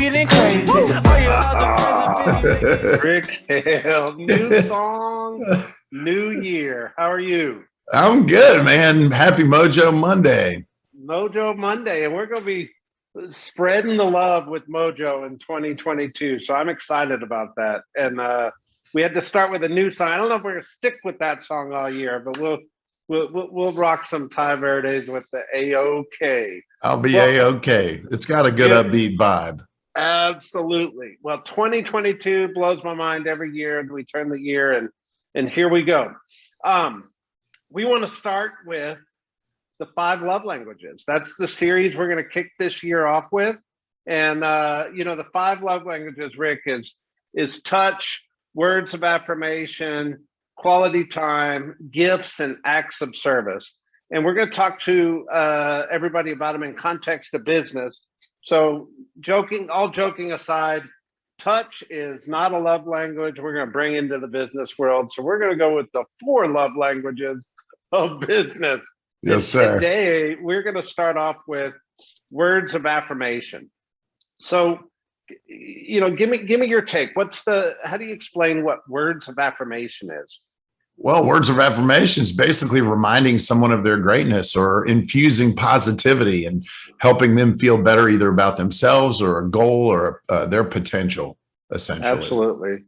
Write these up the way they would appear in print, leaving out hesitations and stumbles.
getting crazy. Rick Hale, new song, new year. How are you? I'm good, man. Happy Mojo Monday. Mojo Monday, and we're going to be spreading the love with Mojo in 2022. So I'm excited about that. And we had to start with a new song. I don't know if we're going to stick with that song all year, but we'll rock some Thai Verdes with the A-OK. I'll be A-OK. It's got a good upbeat vibe. Absolutely. Well, 2022 blows my mind every year. We turn the year and here we go. We want to start with the 5 love languages. That's the series we're going to kick this year off with. And the 5 love languages, Rick, is touch, words of affirmation, quality time, gifts, and acts of service. And we're going to talk to everybody about them in context of business. So all joking aside, touch is not a love language we're going to bring into the business world. So we're going to go with the 4 love languages of business. Yes, sir. Today, we're going to start off with words of affirmation. So, give me your take. How do you explain what words of affirmation is? Well, words of affirmation is basically reminding someone of their greatness or infusing positivity and helping them feel better either about themselves or a goal or their potential, essentially. Absolutely.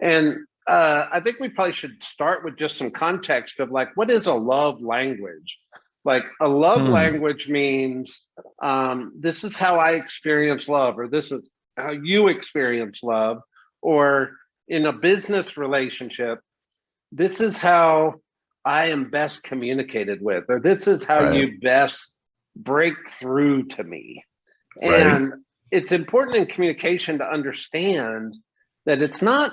And I think we probably should start with just some context of what is a love language? Like a love language means this is how I experience love, or this is how you experience love, or in a business relationship, this is how I am best communicated with, or this is how you best break through to me. And it's important in communication to understand that it's not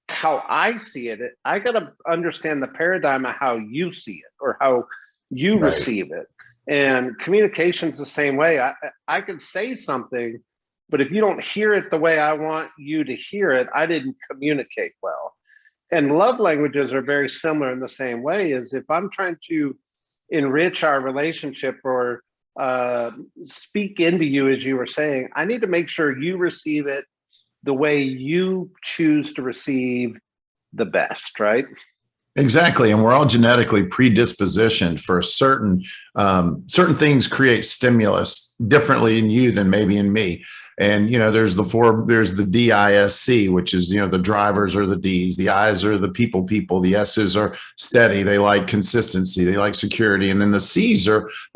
how I see it. I got to understand the paradigm of how you see it or how you receive it. And communication's the same way. I could say something, but if you don't hear it the way I want you to hear it, I didn't communicate well. And love languages are very similar in the same way. As if I'm trying to enrich our relationship or speak into you, as you were saying, I need to make sure you receive it the way you choose to receive the best, right? Exactly. And we're all genetically predispositioned for certain things create stimulus differently in you than maybe in me. And, there's the DISC, which is, the drivers are the Ds, the I's are the people, the S's are steady. They like consistency. They like security. And then the C's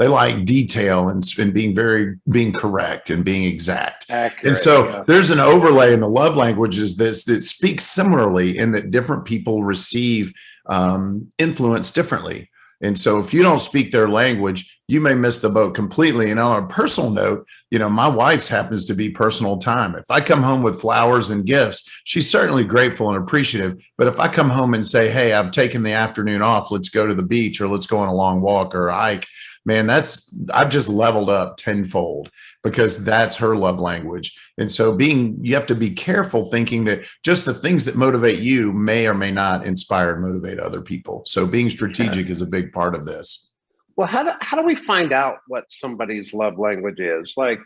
they like detail and being correct and being exact. Accurate, and so there's an overlay in the love languages that speaks similarly in that different people receive influence differently. And so if you don't speak their language, you may miss the boat completely. And on a personal note, my wife's happens to be personal time. If I come home with flowers and gifts, she's certainly grateful and appreciative. But if I come home and say, hey, I've taken the afternoon off, let's go to the beach or let's go on a long walk or a hike, man, I've just leveled up tenfold because that's her love language. And so you have to be careful thinking that just the things that motivate you may or may not inspire and motivate other people. So being strategic is a big part of this. Well, how do we find out what somebody's love language is? Like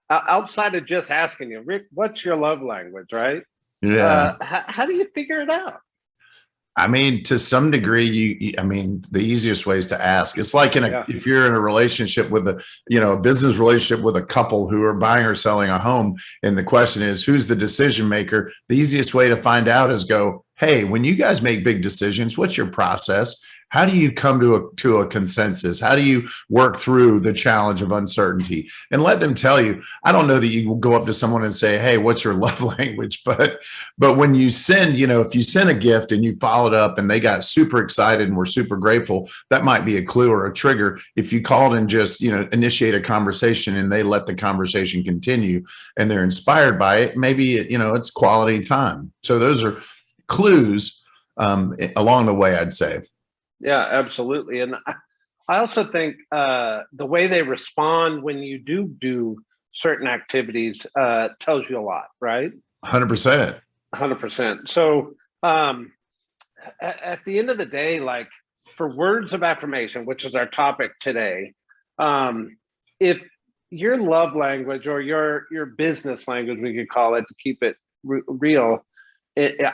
outside of just asking you, Rick, what's your love language, right? Yeah. How do you figure it out? I mean, to some degree, the easiest way is to ask. It's like if you're in a relationship with a business relationship with a couple who are buying or selling a home, and the question is, who's the decision maker? The easiest way to find out is go, hey, when you guys make big decisions, what's your process? How do you come to a consensus? How do you work through the challenge of uncertainty? And let them tell you. I don't know that you will go up to someone and say, hey, what's your love language? But when you send, if you send a gift and you followed up and they got super excited and were super grateful, that might be a clue or a trigger. If you called and just, initiate a conversation and they let the conversation continue and they're inspired by it, maybe, it's quality time. So those are clues along the way, I'd say. Yeah, absolutely. And I also think the way they respond when you do certain activities tells you a lot, right? 100%. 100%. So at the end of the day, for words of affirmation, which is our topic today, if your love language, or your business language, we could call it, to keep it real.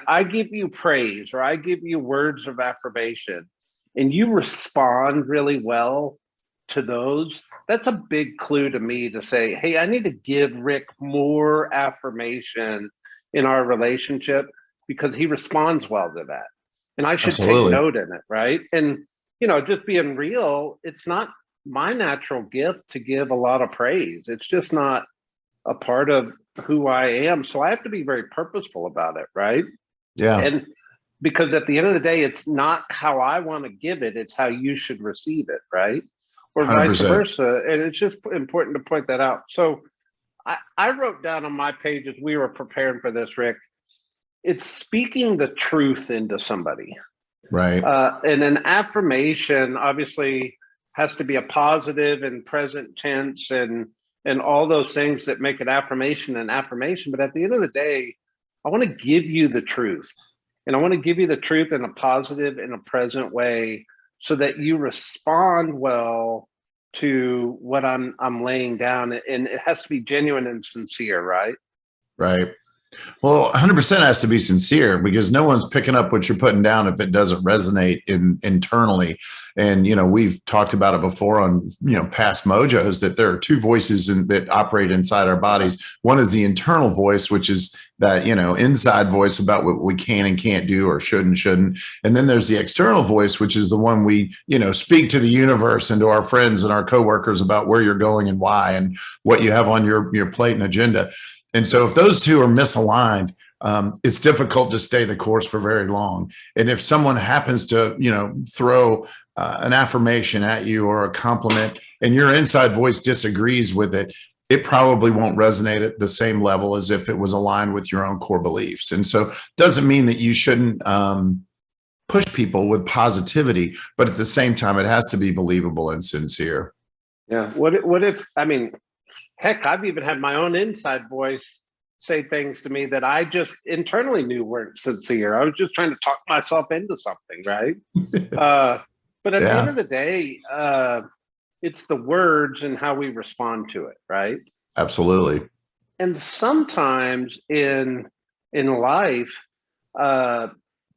I give you praise, or I give you words of affirmation, and you respond really well to those. That's a big clue to me to say, hey, I need to give Rick more affirmation in our relationship because he responds well to that. And I should take Absolutely. note in it, right? And, just being real, it's not my natural gift to give a lot of praise. It's just not a part of who I am. So I have to be very purposeful about it, right? Yeah. And because at the end of the day, it's not how I want to give it, it's how you should receive it, right? Or vice 100%. versa. And it's just important to point that out. So I wrote down on my page, as we were preparing for this, Rick, it's speaking the truth into somebody. Right. And an affirmation obviously has to be a positive and present tense, and all those things that make an affirmation an affirmation. But at the end of the day, I want to give you the truth. And I want to give you the truth in a positive and a present way, so that you respond well to what I'm laying down. And it has to be genuine and sincere, right? Right. Well, 100% has to be sincere, because no one's picking up what you're putting down if it doesn't resonate internally. And, we've talked about it before on, past Mojos, that there are two voices that operate inside our bodies. One is the internal voice, which is that, inside voice about what we can and can't do, or should and shouldn't. And then there's the external voice, which is the one we, speak to the universe and to our friends and our coworkers about where you're going and why, and what you have on your plate and agenda. And so if those two are misaligned, it's difficult to stay the course for very long. And if someone happens to, throw an affirmation at you or a compliment, and your inside voice disagrees with it, it probably won't resonate at the same level as if it was aligned with your own core beliefs. And so doesn't mean that you shouldn't push people with positivity, but at the same time, it has to be believable and sincere. Yeah. What if, heck, I've even had my own inside voice say things to me that I just internally knew weren't sincere. I was just trying to talk myself into something, right? But at the end of the day, it's the words and how we respond to it, right? Absolutely. And sometimes in life,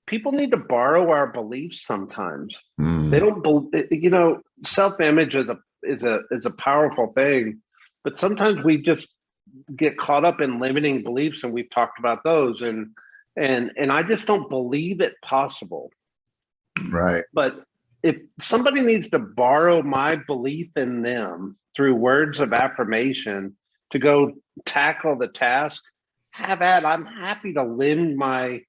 people need to borrow our beliefs. Sometimes they don't. Self-image is a powerful thing. But sometimes we just get caught up in limiting beliefs, and we've talked about those, and I just don't believe it possible. Right. But if somebody needs to borrow my belief in them through words of affirmation to go tackle the task, have at. I'm happy to lend my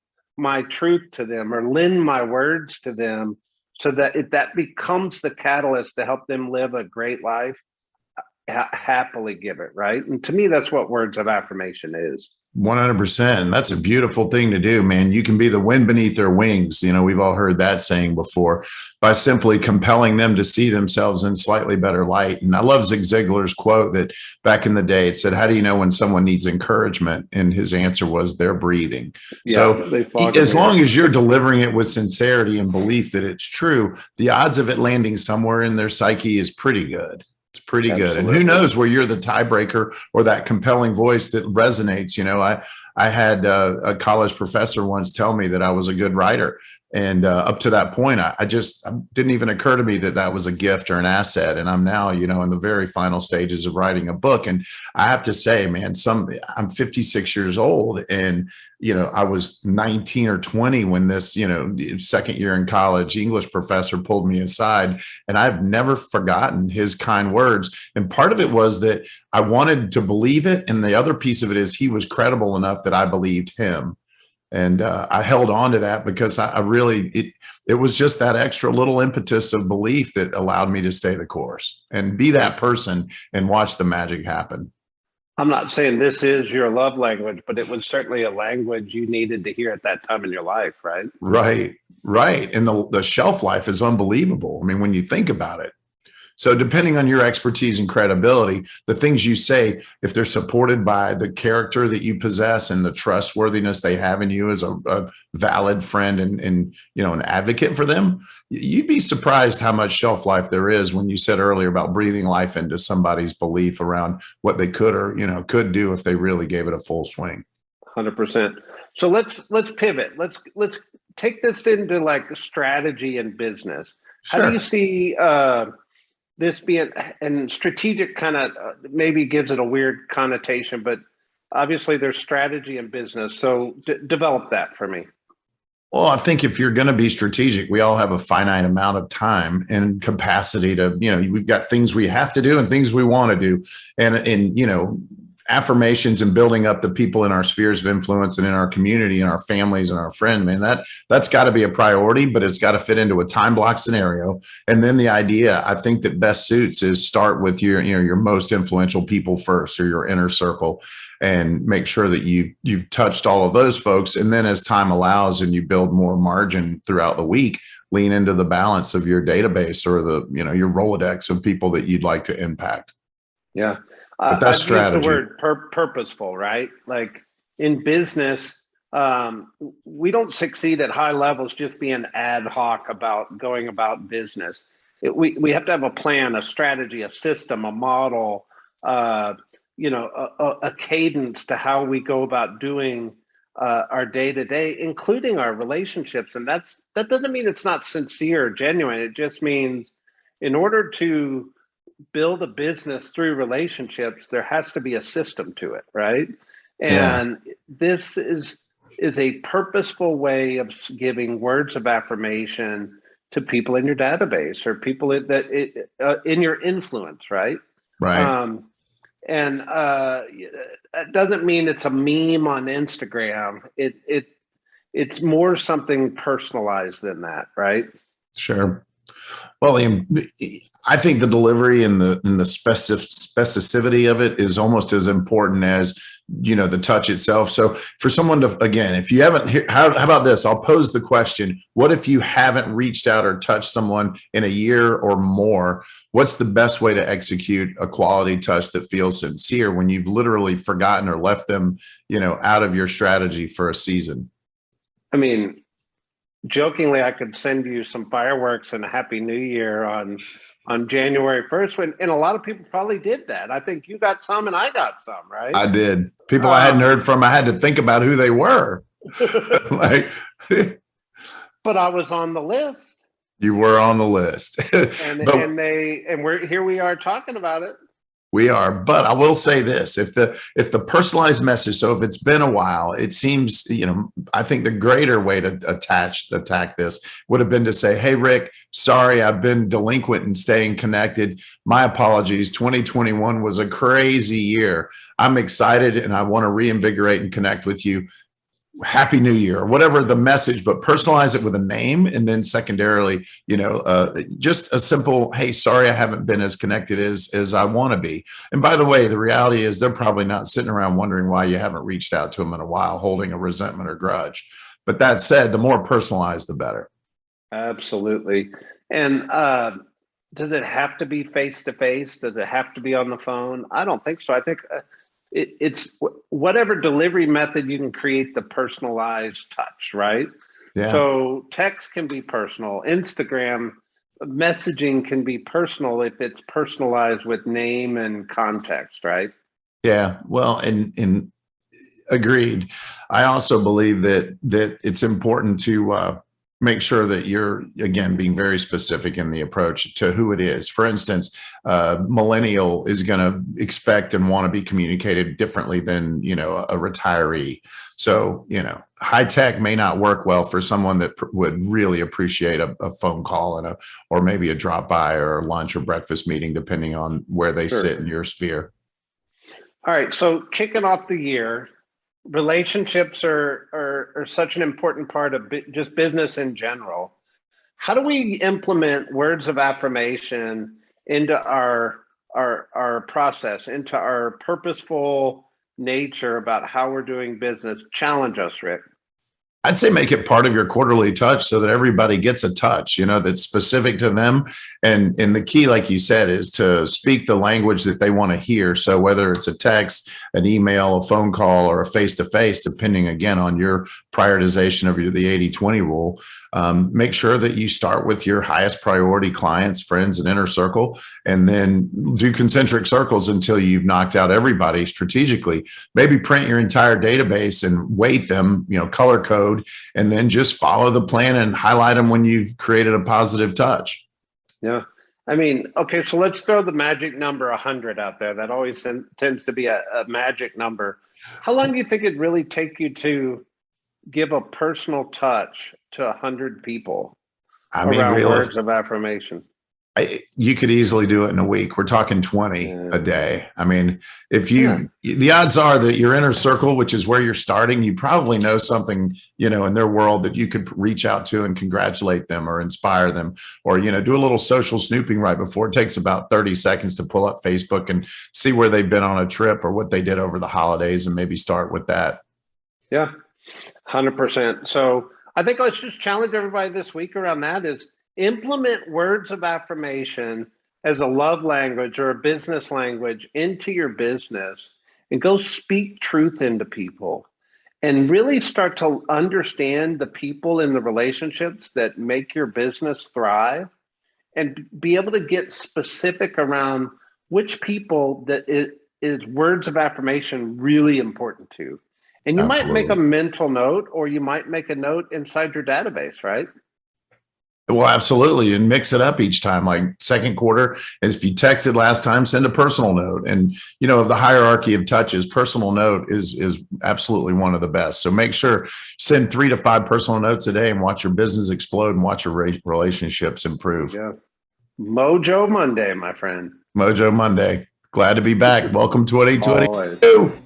truth to them, or lend my words to them, so that if that becomes the catalyst to help them live a great life, happily give it, right? And to me, that's what words of affirmation is. 100%. That's a beautiful thing to do, man. You can be the wind beneath their wings. We've all heard that saying before, by simply compelling them to see themselves in slightly better light. And I love Zig Ziglar's quote that back in the day, it said, how do you know when someone needs encouragement? And his answer was, they're breathing. Yeah, so as long as you're delivering it with sincerity and belief that it's true, the odds of it landing somewhere in their psyche is pretty good. It's pretty good. And who knows where you're the tiebreaker or that compelling voice that resonates. I had a college professor once tell me that I was a good writer. And up to that point, I just didn't even occur to me that that was a gift or an asset. And I'm now, in the very final stages of writing a book. And I have to say, man, I'm 56 years old, and I was 19 or 20 when this, second year in college English professor pulled me aside, and I've never forgotten his kind words. And part of it was that I wanted to believe it. And the other piece of it is he was credible enough that I believed him. And I held on to that because it was just that extra little impetus of belief that allowed me to stay the course and be that person and watch the magic happen. I'm not saying this is your love language, but it was certainly a language you needed to hear at that time in your life, right? Right. And the shelf life is unbelievable. I mean, when you think about it. So depending on your expertise and credibility, the things you say, if they're supported by the character that you possess and the trustworthiness they have in you as a valid friend and an advocate for them, you'd be surprised how much shelf life there is when you said earlier about breathing life into somebody's belief around what they could or could do if they really gave it a full swing. 100%. So let's pivot. Let's take this into like strategy and business. Sure. How do you see this being, and strategic kind of maybe gives it a weird connotation, but obviously there's strategy and business. So develop that for me. Well, I think if you're going to be strategic, we all have a finite amount of time and capacity to, we've got things we have to do and things we want to do. And affirmations and building up the people in our spheres of influence and in our community and our families and our friends, man, that's got to be a priority, but it's got to fit into a time block scenario. And then the idea I think that best suits is start with your most influential people first, or your inner circle, and make sure that you've touched all of those folks. And then as time allows and you build more margin throughout the week, lean into the balance of your database or your Rolodex of people that you'd like to impact. Yeah. But that's strategy. I've used the word purposeful, right? Like in business, we don't succeed at high levels just being ad hoc about going about business. We have to have a plan, a strategy, a system, a model, a cadence to how we go about doing our day-to-day, including our relationships. And that doesn't mean it's not sincere or genuine. It just means in order to build a business through relationships, there has to be a system to it, right? And this is a purposeful way of giving words of affirmation to people in your database or people that in your influence, right? Right. And it doesn't mean it's a meme on Instagram. It's more something personalized than that, right? Sure. Well, I think the delivery and the specificity of it is almost as important as the touch itself. So for someone to, again, if you haven't, how about this? I'll pose the question: what if you haven't reached out or touched someone in a year or more? What's the best way to execute a quality touch that feels sincere when you've literally forgotten or left them, out of your strategy for a season? I mean, jokingly, I could send you some fireworks and a Happy New Year on January 1st, and a lot of people probably did that. I think you got some and I got some, right? I did. People I hadn't heard from, I had to think about who they were. But I was on the list. You were on the list. and we are talking about it. We are, but I will say this: if the personalized message, so if it's been a while, it seems, I think the greater way to attack this would have been to say, "Hey, Rick, sorry, I've been delinquent in staying connected. My apologies. 2021 was a crazy year. I'm excited and I want to reinvigorate and connect with you. Happy New Year," or whatever the message, but personalize it with a name. And then secondarily, just a simple, "Hey, sorry, I haven't been as connected as I want to be." And by the way, the reality is they're probably not sitting around wondering why you haven't reached out to them in a while, holding a resentment or grudge. But that said, the more personalized, the better. Absolutely. And does it have to be face-to-face? Does it have to be on the phone? I don't think so. I think it's whatever delivery method you can create the personalized touch, right? Yeah. So text can be personal. Instagram messaging can be personal if it's personalized with name and context, right? Yeah. Well, and agreed. I also believe that it's important to make sure that you're, again, being very specific in the approach to who it is. For instance, millennial is going to expect and want to be communicated differently than, a retiree. So, high tech may not work well for someone that would really appreciate a phone call or maybe a drop by or lunch or breakfast meeting, depending on where they sit in your sphere. All right. So kicking off the year, relationships are such an important part of just business in general. How do we implement words of affirmation into our process, into our purposeful nature about how we're doing business? Challenge us, Rick. I'd say make it part of your quarterly touch so that everybody gets a touch, that's specific to them. And the key, like you said, is to speak the language that they want to hear. So whether it's a text, an email, a phone call, or a face-to-face, depending again on your prioritization of the 80-20 rule, make sure that you start with your highest priority clients, friends, and inner circle, and then do concentric circles until you've knocked out everybody strategically. Maybe print your entire database and weight them, color code, and then just follow the plan and highlight them when you've created a positive touch. Yeah. I mean, okay, so let's throw the magic number 100 out there. That always tends to be a magic number. How long do you think it'd really take you to give a personal touch to 100 people around words of affirmation? You could easily do it in a week. We're talking 20 a day. I mean, the odds are that your inner circle, which is where you're starting, you probably know something, in their world that you could reach out to and congratulate them or inspire them, or, do a little social snooping right before. It takes about 30 seconds to pull up Facebook and see where they've been on a trip or what they did over the holidays, and maybe start with that. Yeah, 100%. So I think let's just challenge everybody this week around that is implement words of affirmation as a love language or a business language into your business, and go speak truth into people and really start to understand the people in the relationships that make your business thrive, and be able to get specific around which people that is words of affirmation really important to. And you might make a mental note, or you might make a note inside your database, right? Well, absolutely. And mix it up each time. Like second quarter, if you texted last time, send a personal note. And, of the hierarchy of touches, personal note is absolutely one of the best. So make sure, send 3 to 5 personal notes a day and watch your business explode and watch your relationships improve. Yeah. Mojo Monday, my friend. Mojo Monday. Glad to be back. Welcome to 2022.